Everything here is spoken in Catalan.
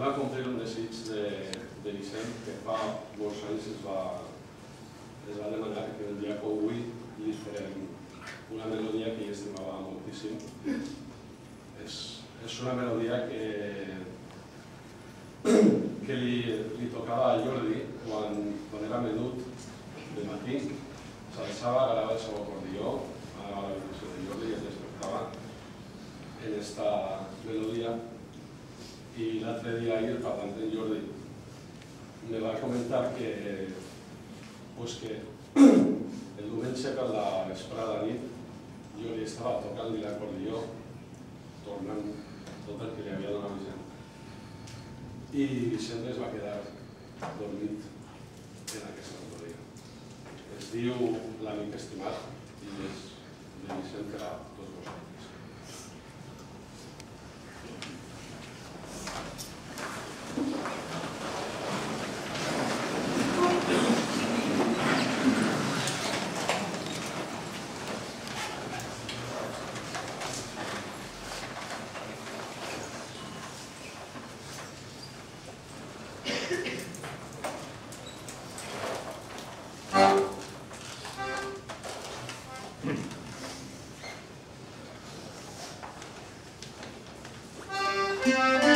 anem a complir un desig de Vicent que fa molts anys es va demanar que el dia com avui li farem una melodia que ell estimava moltíssim. És una melodia que li tocava a Jordi quan era menut de matí, s'alçava, agarrava el seu acordió, anava a l'habitació de Jordi i es despertava en esta melodia. I l'altre dia ahir, parlant amb Jordi, me va comentar que el diumenge per la vesprada nit Jordi estava tocant-li l'acordió, tornant tot el que li havia donat Vicent. I Vicent es va quedar dormit en aquesta melodia. Es diu L'amic estimat i és de Vicent per a tots vosaltres. Yeah.